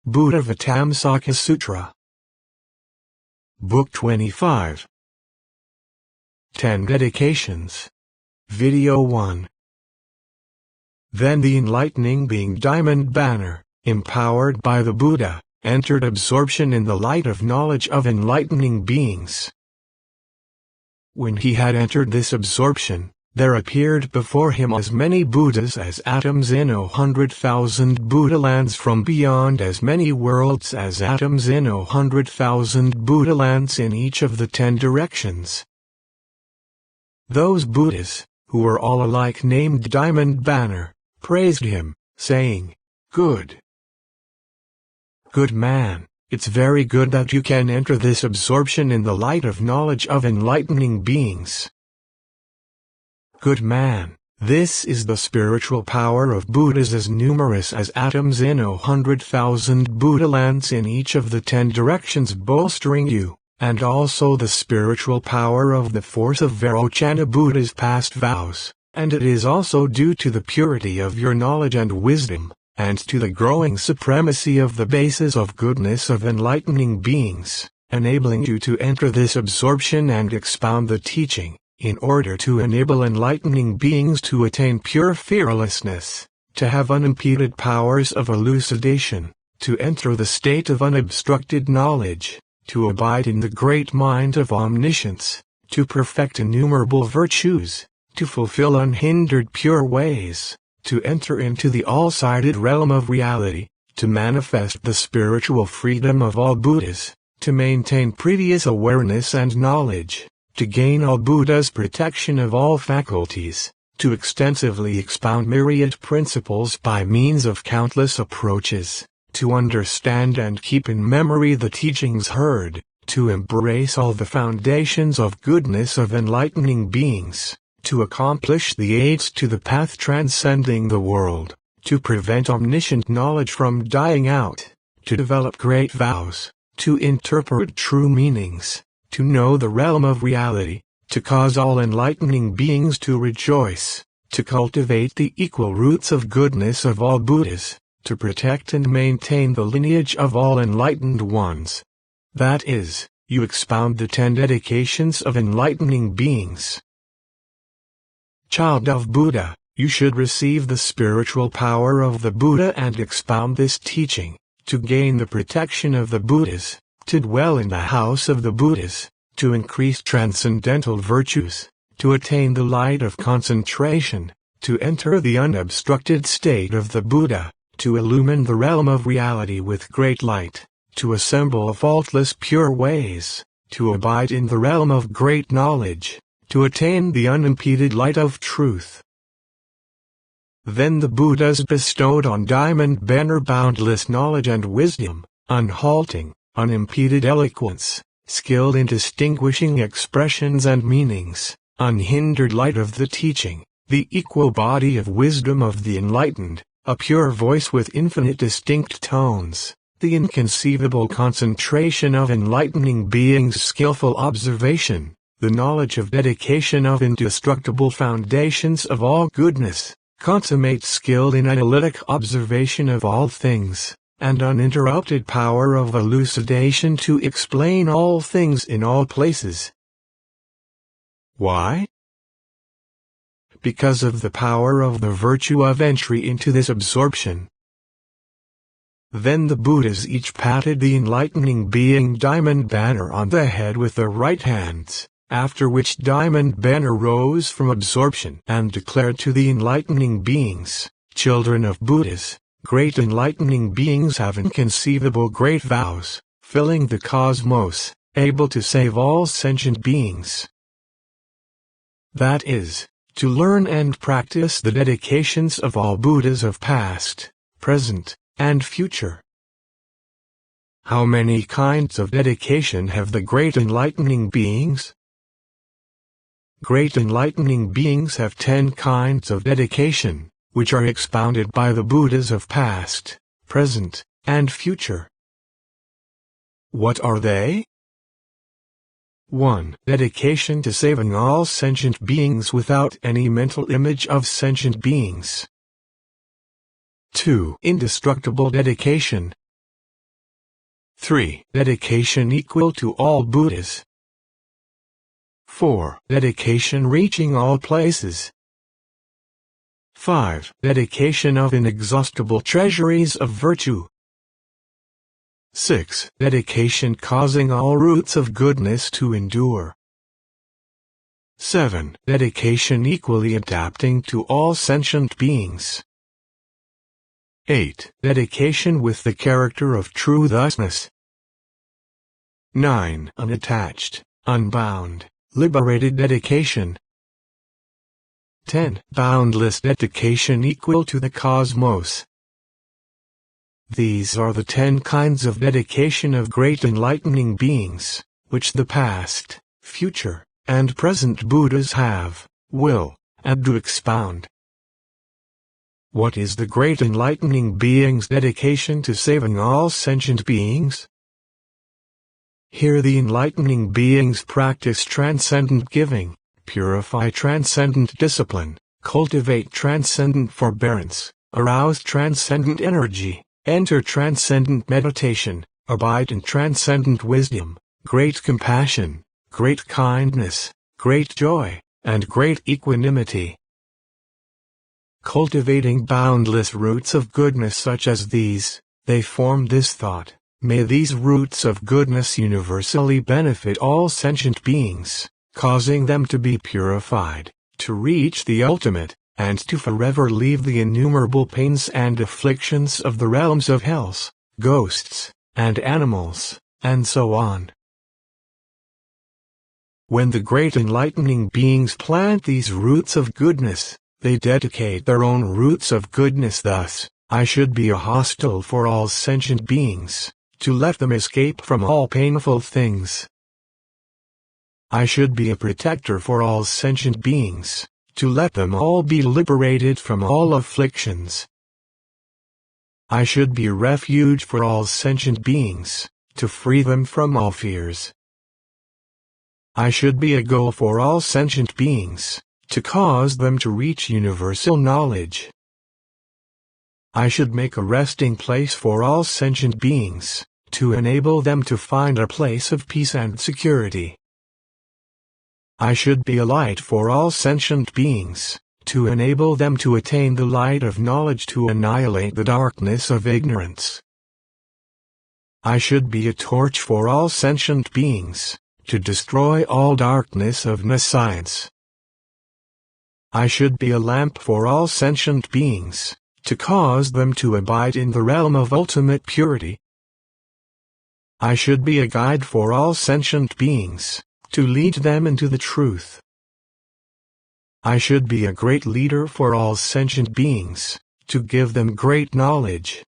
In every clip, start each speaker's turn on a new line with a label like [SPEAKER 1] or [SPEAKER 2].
[SPEAKER 1] Buddhāvataṃsaka Sutra. Book 25. 10 Dedications. Video 1. Then the enlightening being Diamond Banner, empowered by the Buddha, entered absorption in the light of knowledge of enlightening beings. When he had entered this absorption, there appeared before him as many Buddhas as atoms in 100,000 Buddha lands, from beyond as many worlds as atoms in 100,000 Buddha lands in each of the 10 directions. Those Buddhas, who were all alike named Diamond Banner, praised him, saying, "Good man, it's very good that you can enter this absorption in the light of knowledge of enlightening beings. Good man, this is the spiritual power of Buddhas as numerous as atoms in 100,000 Buddha lands in each of the 10 directions bolstering you, and also the spiritual power of the force of Vairochana Buddha's past vows, and it is also due to the purity of your knowledge and wisdom, and to the growing supremacy of the basis of goodness of enlightening beings, enabling you to enter this absorption and expound the teaching, in order to enable enlightening beings to attain pure fearlessness, to have unimpeded powers of elucidation, to enter the state of unobstructed knowledge, to abide in the great mind of omniscience, to perfect innumerable virtues, to fulfill unhindered pure ways, to enter into the all-sided realm of reality, to manifest the spiritual freedom of all Buddhas, to maintain previous awareness and knowledge, to gain all Buddha's protection of all faculties, to extensively expound myriad principles by means of countless approaches, to understand and keep in memory the teachings heard, to embrace all the foundations of goodness of enlightening beings, to accomplish the aids to the path transcending the world, to prevent omniscient knowledge from dying out, to develop great vows, to interpret true meanings, to know the realm of reality, to cause all enlightening beings to rejoice, to cultivate the equal roots of goodness of all Buddhas, to protect and maintain the lineage of all enlightened ones. That is, you expound the 10 dedications of enlightening beings. Child of Buddha, you should receive the spiritual power of the Buddha and expound this teaching, to gain the protection of the Buddhas, to dwell in the house of the Buddhas, to increase transcendental virtues, to attain the light of concentration, to enter the unobstructed state of the Buddha, to illumine the realm of reality with great light, to assemble faultless pure ways, to abide in the realm of great knowledge, to attain the unimpeded light of truth. Then the Buddhas bestowed on Diamond Banner boundless knowledge and wisdom, unhalting, unimpeded eloquence, skilled in distinguishing expressions and meanings, unhindered light of the teaching, the equal body of wisdom of the enlightened, a pure voice with infinite distinct tones, the inconceivable concentration of enlightening beings' skillful observation, the knowledge of dedication of indestructible foundations of all goodness, consummate skill in analytic observation of all things, and uninterrupted power of elucidation to explain all things in all places. Why? Because of the power of the virtue of entry into this absorption. Then the Buddhas each patted the enlightening being Diamond Banner on the head with their right hands, after which Diamond Banner rose from absorption and declared to the enlightening beings, children of Buddhas, great enlightening beings have inconceivable great vows, filling the cosmos, able to save all sentient beings. That is, to learn and practice the dedications of all Buddhas of past, present, and future. How many kinds of dedication have the great enlightening beings? Great enlightening beings have 10 kinds of dedication, which are expounded by the Buddhas of past, present, and future. What are they? 1. Dedication to saving all sentient beings without any mental image of sentient beings. 2. Indestructible dedication. 3. Dedication equal to all Buddhas. 4. Dedication reaching all places. 5. Dedication of inexhaustible treasuries of virtue. 6. Dedication causing all roots of goodness to endure. 7. Dedication equally adapting to all sentient beings. 8. Dedication with the character of true thusness. 9. Unattached, unbound, liberated dedication. 10. Boundless dedication equal to the cosmos. These are the 10 kinds of dedication of great enlightening beings, which the past, future, and present Buddhas have, will, and do expound. What is the great enlightening being's dedication to saving all sentient beings? Here the enlightening beings practice transcendent giving, purify transcendent discipline, cultivate transcendent forbearance, arouse transcendent energy, enter transcendent meditation, abide in transcendent wisdom, great compassion, great kindness, great joy, and great equanimity. Cultivating boundless roots of goodness such as these, they form this thought: may these roots of goodness universally benefit all sentient beings, causing them to be purified, to reach the ultimate, and to forever leave the innumerable pains and afflictions of the realms of hells, ghosts, and animals, and so on. When the great enlightening beings plant these roots of goodness, they dedicate their own roots of goodness thus: I should be a hostel for all sentient beings, to let them escape from all painful things. I should be a protector for all sentient beings, to let them all be liberated from all afflictions. I should be a refuge for all sentient beings, to free them from all fears. I should be a goal for all sentient beings, to cause them to reach universal knowledge. I should make a resting place for all sentient beings, to enable them to find a place of peace and security. I should be a light for all sentient beings, to enable them to attain the light of knowledge to annihilate the darkness of ignorance. I should be a torch for all sentient beings, to destroy all darkness of nescience. I should be a lamp for all sentient beings, to cause them to abide in the realm of ultimate purity. I should be a guide for all sentient beings, to lead them into the truth. I should be a great leader for all sentient beings, to give them great knowledge.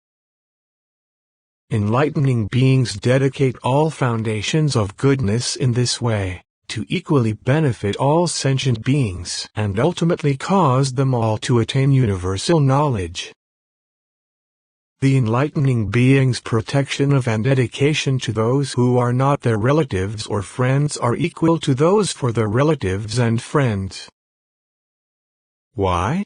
[SPEAKER 1] Enlightening beings dedicate all foundations of goodness in this way, to equally benefit all sentient beings and ultimately cause them all to attain universal knowledge. The enlightening beings' protection of and dedication to those who are not their relatives or friends are equal to those for their relatives and friends. Why?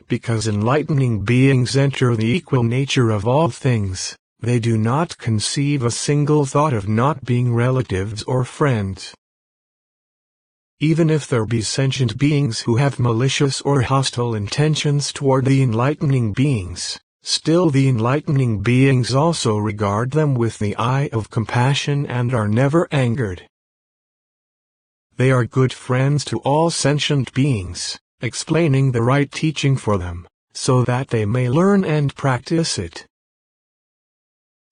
[SPEAKER 1] Because enlightening beings enter the equal nature of all things, they do not conceive a single thought of not being relatives or friends. Even if there be sentient beings who have malicious or hostile intentions toward the enlightening beings, still the enlightening beings also regard them with the eye of compassion and are never angered. They are good friends to all sentient beings, explaining the right teaching for them, so that they may learn and practice it.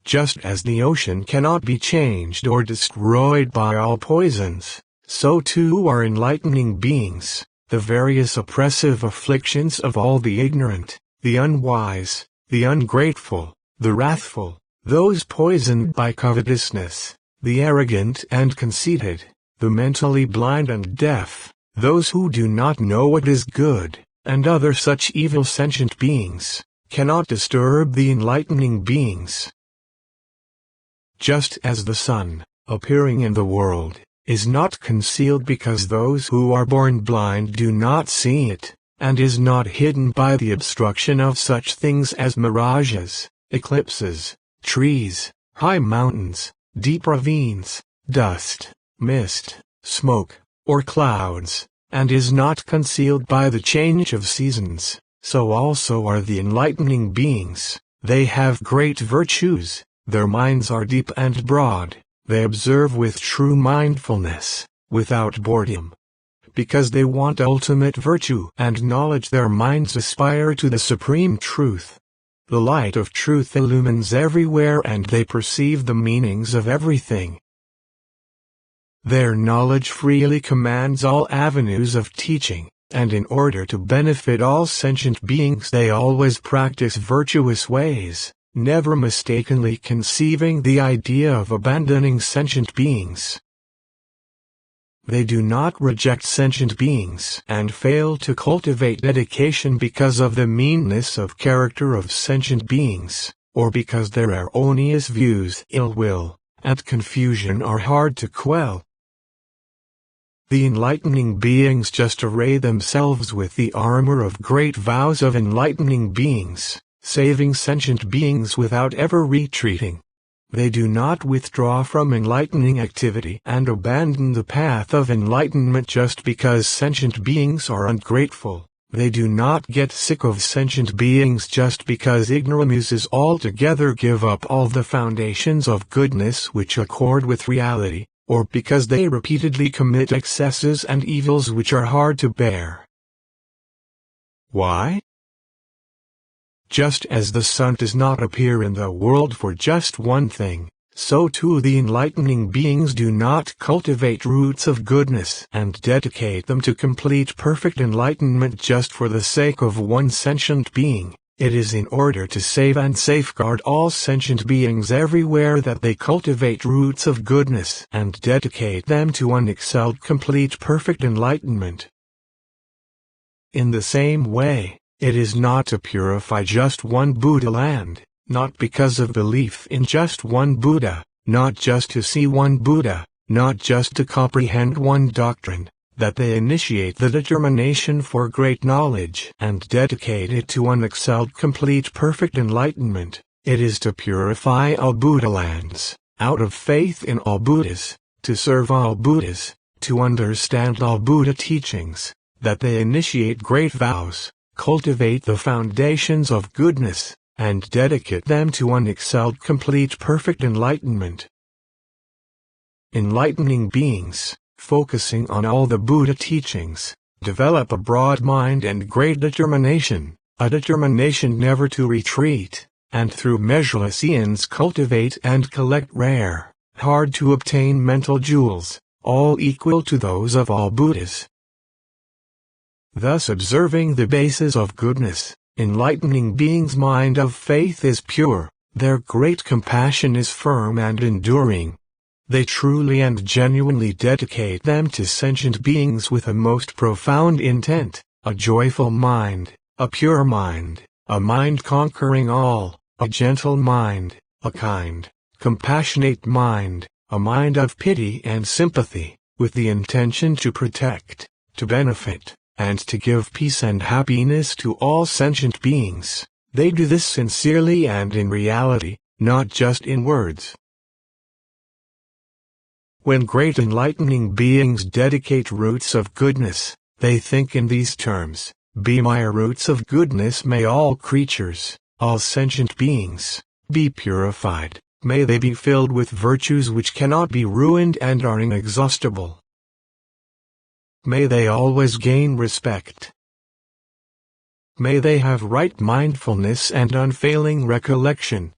[SPEAKER 1] Just as the ocean cannot be changed or destroyed by all poisons, so too are enlightening beings, the various oppressive afflictions of all the ignorant, the unwise, the ungrateful, the wrathful, those poisoned by covetousness, the arrogant and conceited, the mentally blind and deaf, those who do not know what is good, and other such evil sentient beings, cannot disturb the enlightening beings. Just as the sun, appearing in the world, is not concealed because those who are born blind do not see it, and is not hidden by the obstruction of such things as mirages, eclipses, trees, high mountains, deep ravines, dust, mist, smoke, or clouds, and is not concealed by the change of seasons, so also are the enlightening beings. They have great virtues, their minds are deep and broad, they observe with true mindfulness, without boredom. Because they want ultimate virtue and knowledge, their minds aspire to the supreme truth. The light of truth illumines everywhere and they perceive the meanings of everything. Their knowledge freely commands all avenues of teaching, and in order to benefit all sentient beings they always practice virtuous ways, never mistakenly conceiving the idea of abandoning sentient beings. They do not reject sentient beings and fail to cultivate dedication because of the meanness of character of sentient beings, or because their erroneous views, ill will, and confusion are hard to quell. The enlightening beings just array themselves with the armor of great vows of enlightening beings, saving sentient beings without ever retreating. They do not withdraw from enlightening activity and abandon the path of enlightenment just because sentient beings are ungrateful. They do not get sick of sentient beings just because ignoramuses altogether give up all the foundations of goodness which accord with reality, or because they repeatedly commit excesses and evils which are hard to bear. Why? Just as the sun does not appear in the world for just one thing, so too the enlightening beings do not cultivate roots of goodness and dedicate them to complete perfect enlightenment just for the sake of one sentient being. It is in order to save and safeguard all sentient beings everywhere that they cultivate roots of goodness and dedicate them to unexcelled complete perfect enlightenment. In the same way, it is not to purify just one Buddha land, not because of belief in just one Buddha, not just to see one Buddha, not just to comprehend one doctrine, that they initiate the determination for great knowledge and dedicate it to unexcelled complete perfect enlightenment. It is to purify all Buddha lands, out of faith in all Buddhas, to serve all Buddhas, to understand all Buddha teachings, that they initiate great vows, cultivate the foundations of goodness, and dedicate them to unexcelled complete perfect enlightenment. Enlightening beings, focusing on all the Buddha teachings, develop a broad mind and great determination, a determination never to retreat, and through measureless eons cultivate and collect rare, hard-to-obtain mental jewels, all equal to those of all Buddhas. Thus observing the basis of goodness, enlightening beings' mind of faith is pure, their great compassion is firm and enduring. They truly and genuinely dedicate them to sentient beings with a most profound intent, a joyful mind, a pure mind, a mind conquering all, a gentle mind, a kind, compassionate mind, a mind of pity and sympathy, with the intention to protect, to benefit, and to give peace and happiness to all sentient beings. They do this sincerely and in reality, not just in words. When great enlightening beings dedicate roots of goodness, they think in these terms: be my roots of goodness, may all creatures, all sentient beings, be purified, may they be filled with virtues which cannot be ruined and are inexhaustible. May they always gain respect. May they have right mindfulness and unfailing recollection.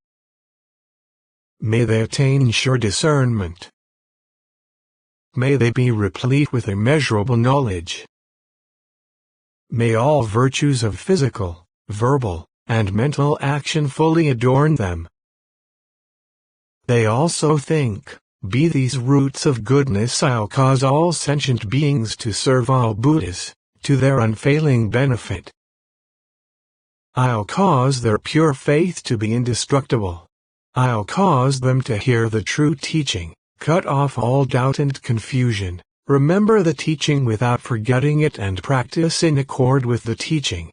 [SPEAKER 1] May they attain sure discernment. May they be replete with immeasurable knowledge. May all virtues of physical, verbal, and mental action fully adorn them. They also think: be these roots of goodness, I'll cause all sentient beings to serve all Buddhas, to their unfailing benefit. I'll cause their pure faith to be indestructible. I'll cause them to hear the true teaching, cut off all doubt and confusion, remember the teaching without forgetting it, and practice in accord with the teaching.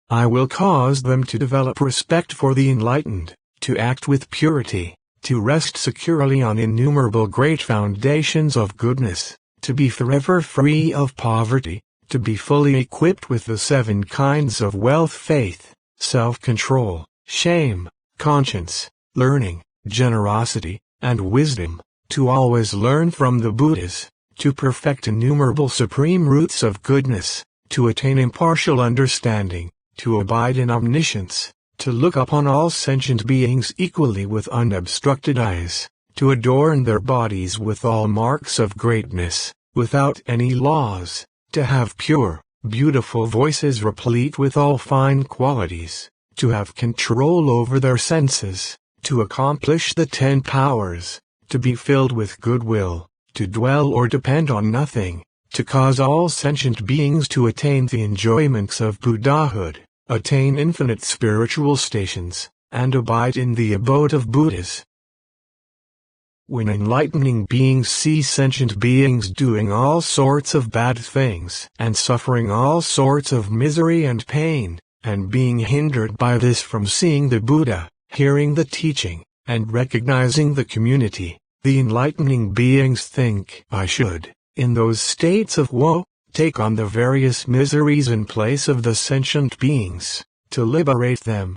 [SPEAKER 1] I will cause them to develop respect for the enlightened, to act with purity, to rest securely on innumerable great foundations of goodness, to be forever free of poverty, to be fully equipped with the 7 kinds of wealth: faith, self-control, shame, conscience, learning, generosity, and wisdom, to always learn from the Buddhas, to perfect innumerable supreme roots of goodness, to attain impartial understanding, to abide in omniscience, to look upon all sentient beings equally with unobstructed eyes, to adorn their bodies with all marks of greatness, without any laws, to have pure, beautiful voices replete with all fine qualities, to have control over their senses, to accomplish the 10 powers, to be filled with goodwill, to dwell or depend on nothing, to cause all sentient beings to attain the enjoyments of Buddhahood, attain infinite spiritual stations, and abide in the abode of Buddhas. When enlightening beings see sentient beings doing all sorts of bad things and suffering all sorts of misery and pain, and being hindered by this from seeing the Buddha, hearing the teaching, and recognizing the community, the enlightening beings think, I should, in those states of woe, take on the various miseries in place of the sentient beings, to liberate them.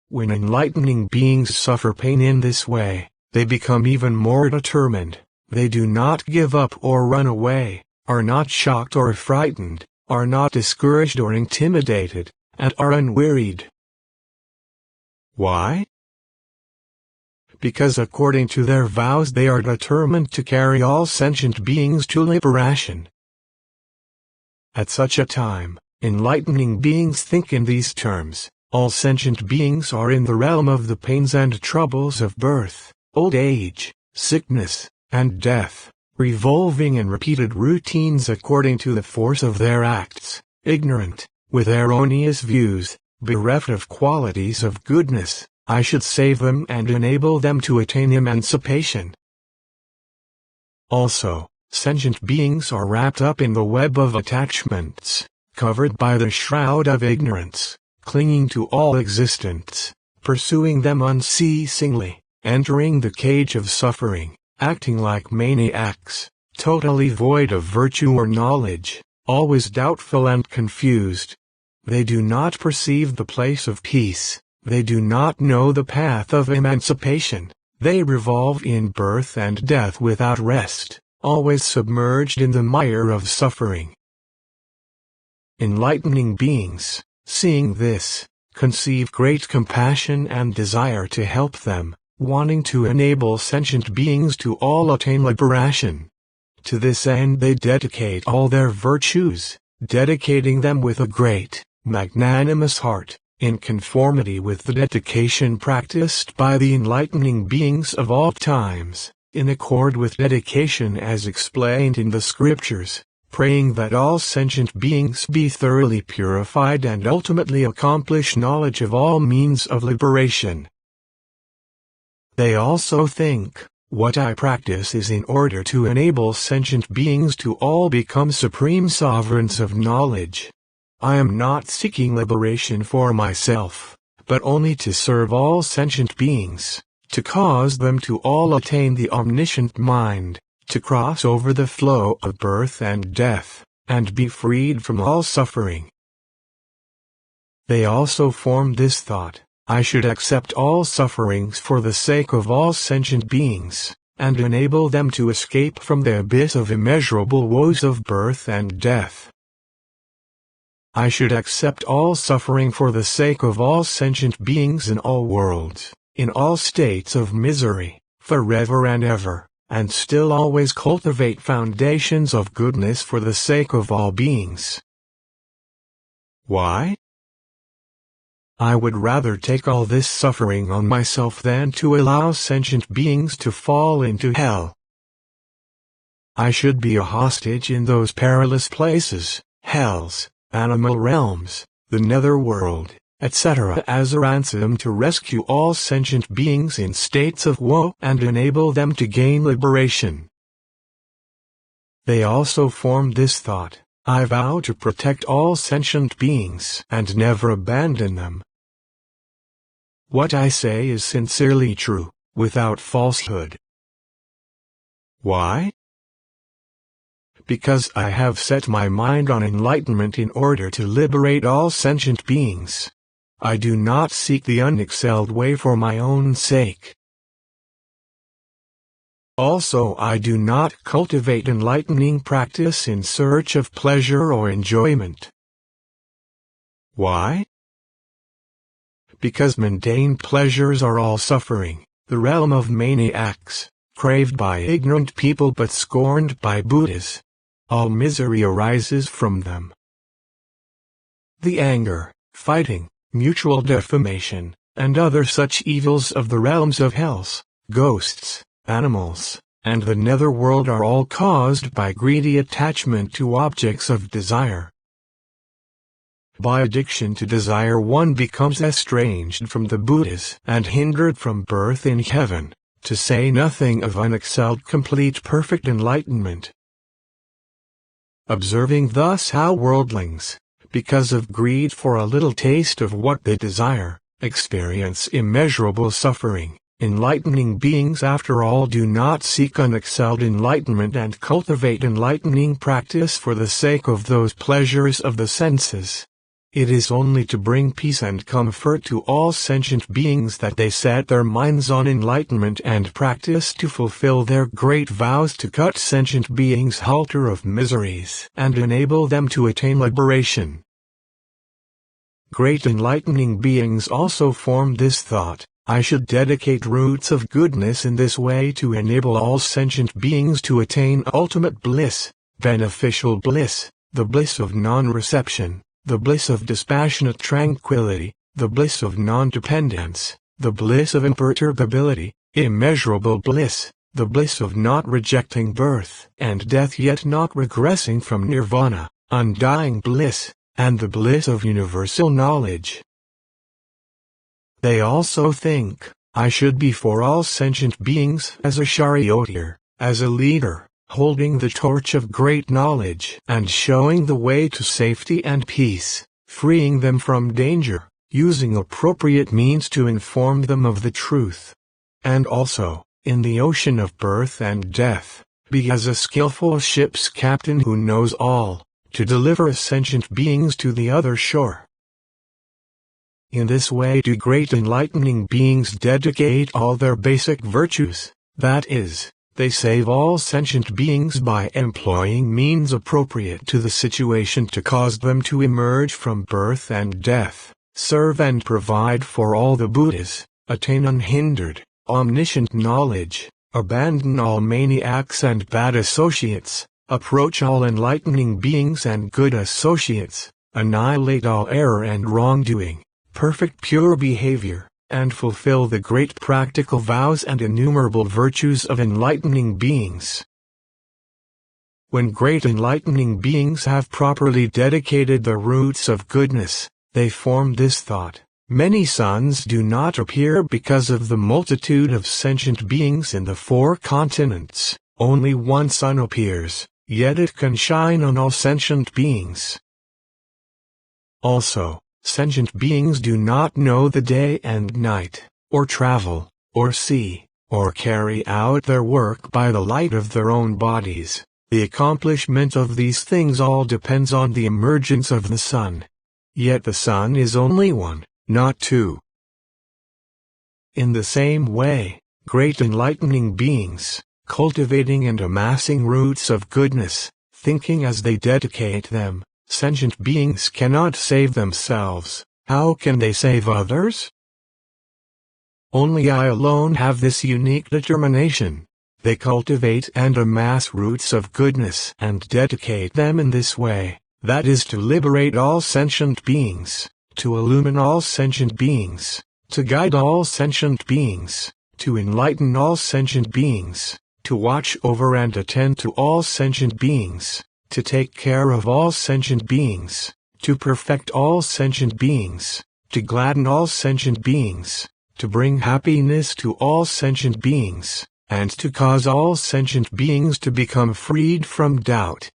[SPEAKER 1] When enlightening beings suffer pain in this way, they become even more determined. They do not give up or run away, are not shocked or frightened, are not discouraged or intimidated, and are unwearied. Why? Because according to their vows they are determined to carry all sentient beings to liberation. At such a time, enlightening beings think in these terms: all sentient beings are in the realm of the pains and troubles of birth, old age, sickness, and death, revolving in repeated routines according to the force of their acts, ignorant, with erroneous views, bereft of qualities of goodness. I should save them and enable them to attain emancipation. Also, sentient beings are wrapped up in the web of attachments, covered by the shroud of ignorance, clinging to all existence, pursuing them unceasingly, entering the cage of suffering, acting like maniacs, totally void of virtue or knowledge, always doubtful and confused. They do not perceive the place of peace. They do not know the path of emancipation. They revolve in birth and death without rest, always submerged in the mire of suffering. Enlightening beings, seeing this, conceive great compassion and desire to help them, wanting to enable sentient beings to all attain liberation. To this end they dedicate all their virtues, dedicating them with a great, magnanimous heart, in conformity with the dedication practiced by the enlightening beings of all times, in accord with dedication as explained in the scriptures, praying that all sentient beings be thoroughly purified and ultimately accomplish knowledge of all means of liberation. They also think, what I practice is in order to enable sentient beings to all become supreme sovereigns of knowledge. I am not seeking liberation for myself, but only to serve all sentient beings, to cause them to all attain the omniscient mind, to cross over the flow of birth and death, and be freed from all suffering. They also formed this thought: I should accept all sufferings for the sake of all sentient beings, and enable them to escape from the abyss of immeasurable woes of birth and death. I should accept all suffering for the sake of all sentient beings in all worlds, in all states of misery, forever and ever, and still always cultivate foundations of goodness for the sake of all beings. Why? I would rather take all this suffering on myself than to allow sentient beings to fall into hell. I should be a hostage in those perilous places, hells, animal realms, the netherworld, etc. as a ransom to rescue all sentient beings in states of woe and enable them to gain liberation. They also formed this thought: I vow to protect all sentient beings and never abandon them. What I say is sincerely true, without falsehood. Why? Because I have set my mind on enlightenment in order to liberate all sentient beings. I do not seek the unexcelled way for my own sake. Also, I do not cultivate enlightening practice in search of pleasure or enjoyment. Why? Because mundane pleasures are all suffering, the realm of maniacs, craved by ignorant people but scorned by Buddhas. All misery arises from them. The anger, fighting, mutual defamation, and other such evils of the realms of hells, ghosts, animals, and the netherworld are all caused by greedy attachment to objects of desire. By addiction to desire one becomes estranged from the Buddhas and hindered from birth in heaven, to say nothing of unexcelled complete perfect enlightenment. Observing thus how worldlings, because of greed for a little taste of what they desire, experience immeasurable suffering, enlightening beings after all do not seek unexcelled enlightenment and cultivate enlightening practice for the sake of those pleasures of the senses. It is only to bring peace and comfort to all sentient beings that they set their minds on enlightenment and practice to fulfill their great vows to cut sentient beings' halter of miseries and enable them to attain liberation. Great enlightening beings also form this thought: I should dedicate roots of goodness in this way to enable all sentient beings to attain ultimate bliss, beneficial bliss, the bliss of non-reception, the bliss of dispassionate tranquility, the bliss of non-dependence, the bliss of imperturbability, immeasurable bliss, the bliss of not rejecting birth and death yet not regressing from nirvana, undying bliss, and the bliss of universal knowledge. They also think, I should be for all sentient beings as a charioteer, as a leader, holding the torch of great knowledge and showing the way to safety and peace, freeing them from danger, using appropriate means to inform them of the truth. And also, in the ocean of birth and death, be as a skillful ship's captain who knows all, to deliver sentient beings to the other shore. In this way do great enlightening beings dedicate all their basic virtues, that is, they save all sentient beings by employing means appropriate to the situation to cause them to emerge from birth and death, serve and provide for all the Buddhas, attain unhindered, omniscient knowledge, abandon all maniacs and bad associates, approach all enlightening beings and good associates, annihilate all error and wrongdoing, perfect pure behavior, and fulfill the great practical vows and innumerable virtues of enlightening beings. When great enlightening beings have properly dedicated the roots of goodness, they form this thought: many suns do not appear because of the multitude of sentient beings in the 4 continents. Only one sun appears, yet it can shine on all sentient beings. Also, sentient beings do not know the day and night, or travel, or see, or carry out their work by the light of their own bodies. The accomplishment of these things all depends on the emergence of the sun. Yet the sun is only one, not two. In the same way, great enlightening beings, cultivating and amassing roots of goodness, thinking as they dedicate them, sentient beings cannot save themselves. How can they save others? Only I alone have this unique determination. They cultivate and amass roots of goodness and dedicate them in this way, that is to liberate all sentient beings, to illumine all sentient beings, to guide all sentient beings, to enlighten all sentient beings, to watch over and attend to all sentient beings, to take care of all sentient beings, to perfect all sentient beings, to gladden all sentient beings, to bring happiness to all sentient beings, and to cause all sentient beings to become freed from doubt.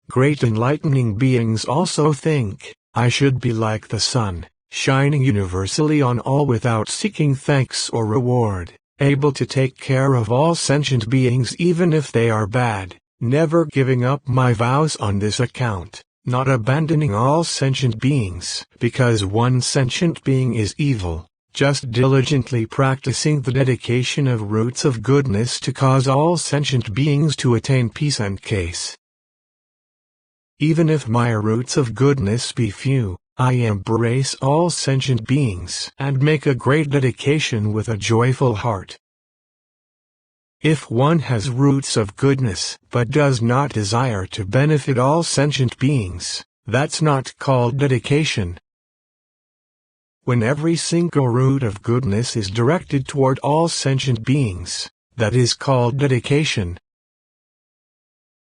[SPEAKER 1] Great enlightening beings also think, I should be like the sun, shining universally on all without seeking thanks or reward, able to take care of all sentient beings even if they are bad, never giving up my vows on this account, not abandoning all sentient beings because one sentient being is evil, just diligently practicing the dedication of roots of goodness to cause all sentient beings to attain peace and case. Even if my roots of goodness be few, I embrace all sentient beings and make a great dedication with a joyful heart. If one has roots of goodness but does not desire to benefit all sentient beings, that's not called dedication. When every single root of goodness is directed toward all sentient beings, that is called dedication.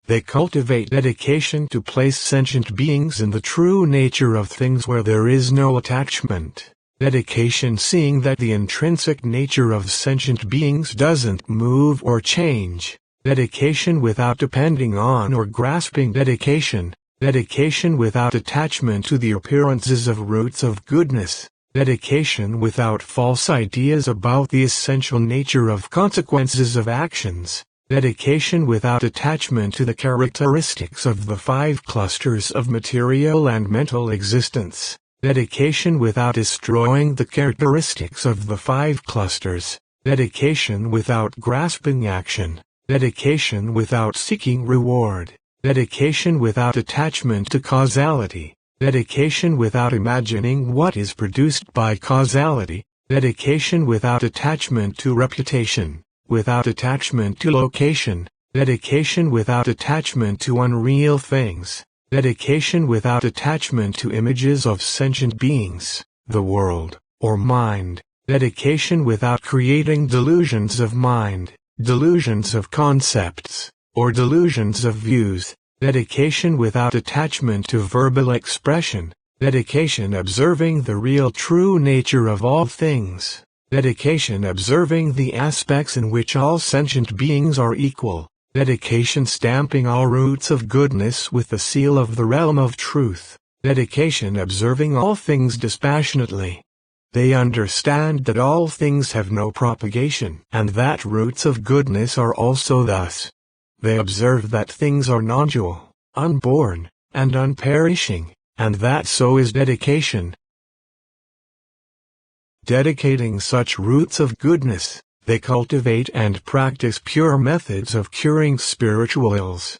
[SPEAKER 1] They cultivate dedication to place sentient beings in the true nature of things where there is no attachment. Dedication seeing that the intrinsic nature of sentient beings doesn't move or change. Dedication without depending on or grasping dedication. Dedication without attachment to the appearances of roots of goodness. Dedication without false ideas about the essential nature of consequences of actions. Dedication without attachment to the characteristics of the 5 clusters of material and mental existence. Dedication without destroying the characteristics of the 5 clusters. Dedication without grasping action. Dedication without seeking reward. Dedication without attachment to causality. Dedication without imagining what is produced by causality. Dedication without attachment to reputation. Without attachment to location, dedication without attachment to unreal things, dedication without attachment to images of sentient beings, the world, or mind, dedication without creating delusions of mind, delusions of concepts, or delusions of views, dedication without attachment to verbal expression, dedication observing the real true nature of all things. Dedication observing the aspects in which all sentient beings are equal. Dedication stamping all roots of goodness with the seal of the realm of truth. Dedication observing all things dispassionately. They understand that all things have no propagation and that roots of goodness are also thus. They observe that things are non-dual, unborn, and unperishing, and that so is dedication. Dedicating such roots of goodness, they cultivate and practice pure methods of curing spiritual ills.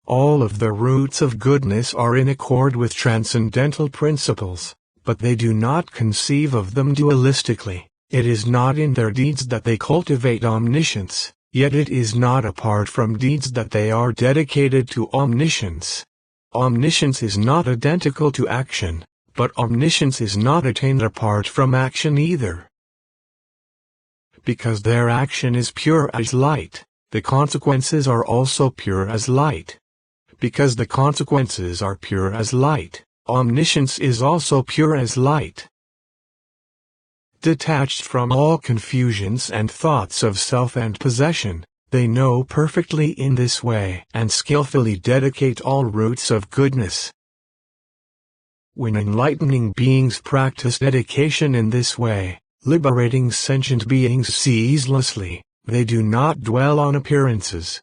[SPEAKER 1] All of the roots of goodness are in accord with transcendental principles, but they do not conceive of them dualistically. It is not in their deeds that they cultivate omniscience, yet it is not apart from deeds that they are dedicated to omniscience. Omniscience is not identical to action. But omniscience is not attained apart from action either. Because their action is pure as light, the consequences are also pure as light. Because the consequences are pure as light, omniscience is also pure as light. Detached from all confusions and thoughts of self and possession, they know perfectly in this way and skillfully dedicate all roots of goodness. When enlightening beings practice dedication in this way, liberating sentient beings ceaselessly, they do not dwell on appearances.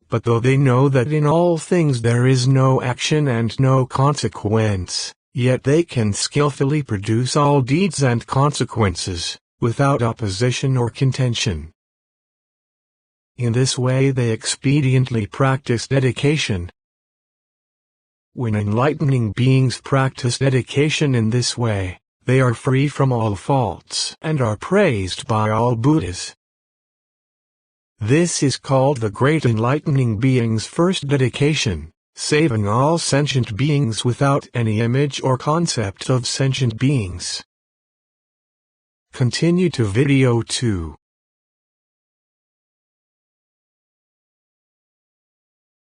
[SPEAKER 1] But though they know that in all things there is no action and no consequence, yet they can skillfully produce all deeds and consequences, without opposition or contention. In this way they expediently practice dedication. When enlightening beings practice dedication in this way, they are free from all faults and are praised by all Buddhas. This is called the Great Enlightening Being's first dedication, saving all sentient beings without any image or concept of sentient beings. Continue to video 2.